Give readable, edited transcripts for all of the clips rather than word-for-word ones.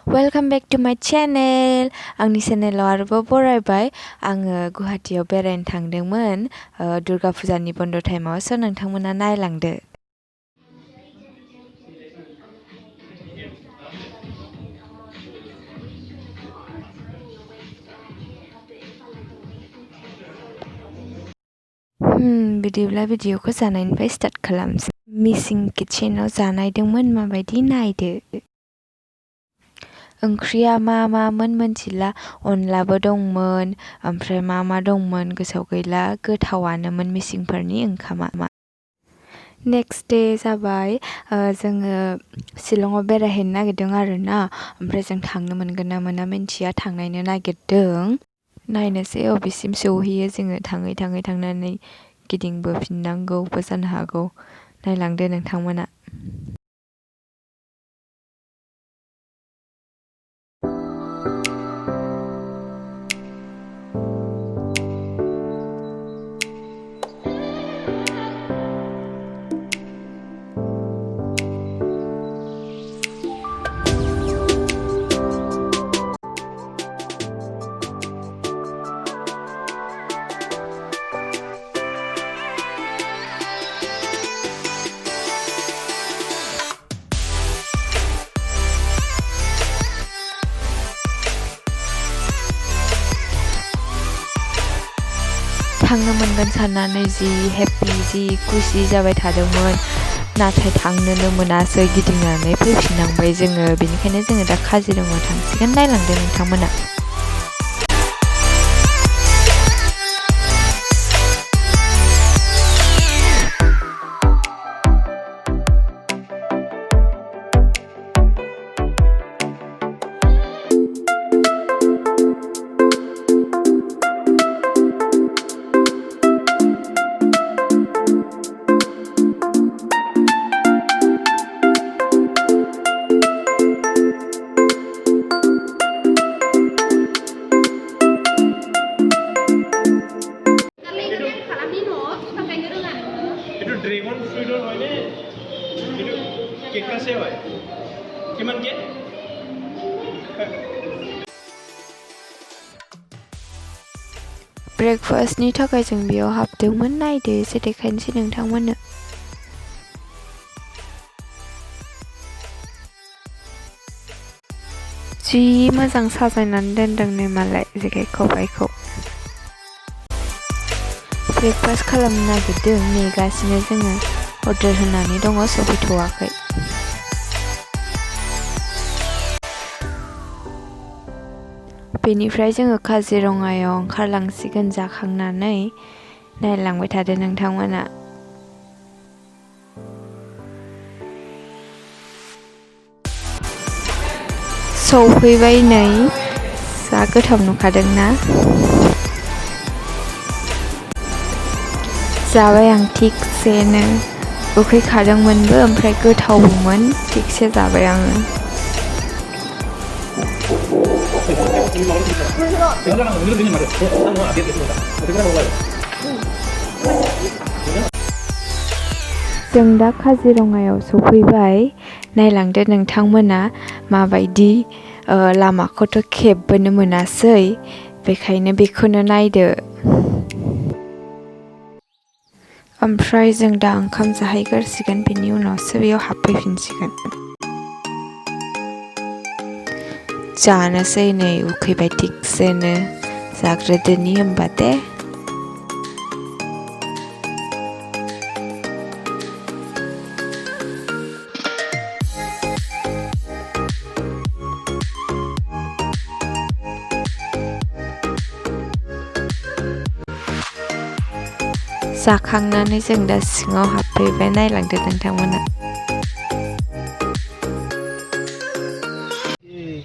Welcome back to my channel. आंनि चेनेलाव आरोबाव बरायबाय आङो गुवाहाटीयाव बेरायनो थांदोंमोन दुर्गा फुजानि बन्द टाइमाव स' नोंथांमोना नायलांदो। बिदिब्ला भिडिअखौ जानायनिफ्राय स्टार्ट खालामसै। मिसिं किचेनाव जानायदोंमोन माबायदि नायदो। ओंख्रिया मामोन मोनथिला अनलाबो दंमोन ओमफ्राय मा दंमोन गोसोआव गैला गोथावानोमोन मिसिंफोरनि ओंखामा। नेक्स्ट डे जाबाय जोङो शिलंआव बेरायहैनो नागिरदों आरोना ओमफ्राय जों थांनो मोनगोन ना मोना मिन्थिया थांनायनो नागिरदों नायनोसै अबेसिम सौहैयो जोङो थाङै थांनानै गिदिंबोफिननांगौबो जानो हागौ नायलांदो नोंथांमोना। थांनो मोनगोन साननानै जि हेपि जि खुसि जाबाय थादोंमोन नाथाय थांनोनो मोनासै गिदिंनानै फैफिननांबाय जोङो बेनिखायनो जोङो दा काजिरङायाव थांसिगोन नायलांदो नोंथांमोना। ड्रेगन फ्रुइटर হয়নে কিন্তু কেকটাসে হয় কিমান কে ब्रेकफास्टनि थाखाय जों बेयाव हाबदोंमोन नायदो एसे देखायनोसै नोंथांमोननो। जि मोजां साजायनानै दोनदों नै मालाय जेखाइ खबाइखौ। ब्रेकफास्ट खालामनो नागिरदों नेगासिनो जोङो अर्डार होनानै दङ सफैथ'वाखै। बेनिफ्राय जोङो काजिरङायाव ओंखारलांसिगोन जाखांनानै नायलांबाय थादो नोंथांमोना। सौफैबाय नै जा गोथाव नुखादोंना जाबाय आं थिगसेनो उखैखादोंमोनबो ओमफ्राय गोथावबोमोन थिगसे जाबाय आङो। जों दा काजिरङायाव सफैबाय नायलांदो नोंथांमोना माबायदि लामाखौथ' खेबबोनो मोनासै बेखायनो बेखौनो नायदो। ओमफ्राय जों दा ओंखाम जाहैग्रोसिगोन बेनि उनावसो बेयाव हाबफैफिनसिगोन। जानोसै नै उखैबाय थिगसेनो जाग्रोदोनि होमबा दे। जाखांनानै जों दा सिङाव हाबफैबाय नायलांदो नोंथांमोना।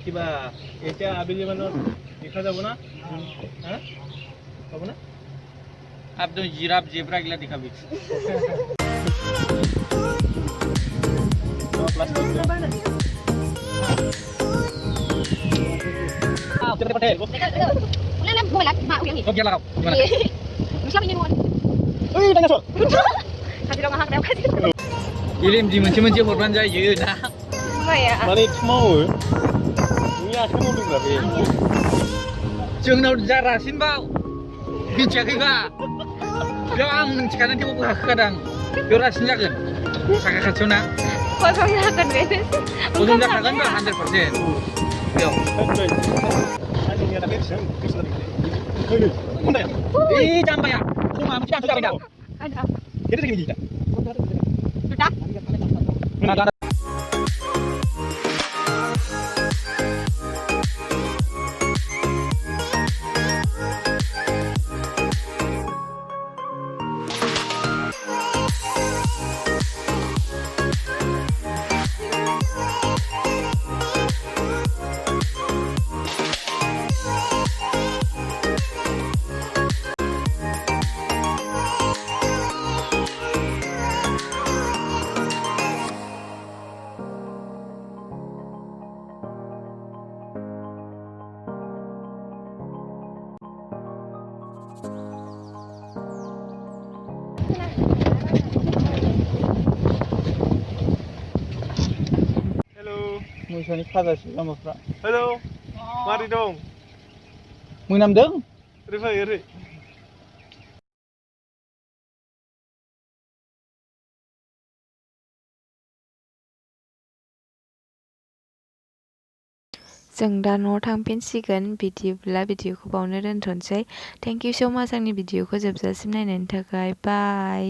কিবা এটা আবেলি মানত দেখা যাব না হ্যাঁ পাবো না একদম জিরাফ জেব্রা গিলা দেখাবি Ilim di monceng-monceng hurban jaya na. Mana itu mau? दासो मावदोंब्रा बे जोंनाव जा रासिनबाव मिथियाखैबा बेयाव आं मिथिखादों थेवबो गाखोखादां बेयाव रासिन जागोन साखा खाथियाव ना खसम जागोन बे खसम जाखागोन बा 100% बेयाव आंनिया दाख्लै बेसेबां गोसो जादों जाम्बाया समा मोनसे दानसो जाबाय दा Kita segini kita. Sudah? Mana मोसानि खाजासो लामाफ्रा Halo. Mari dong. मोनामदों Oरै fai oरै. जों दा न'आव थांफिनसिगोन बिदिब्ला भिडिअखौ बावनो दोनथ'नोसै थेंक इउ स' माच आंनि भिडिअखौ जोबजासिम नायनायनि थाखाय बाय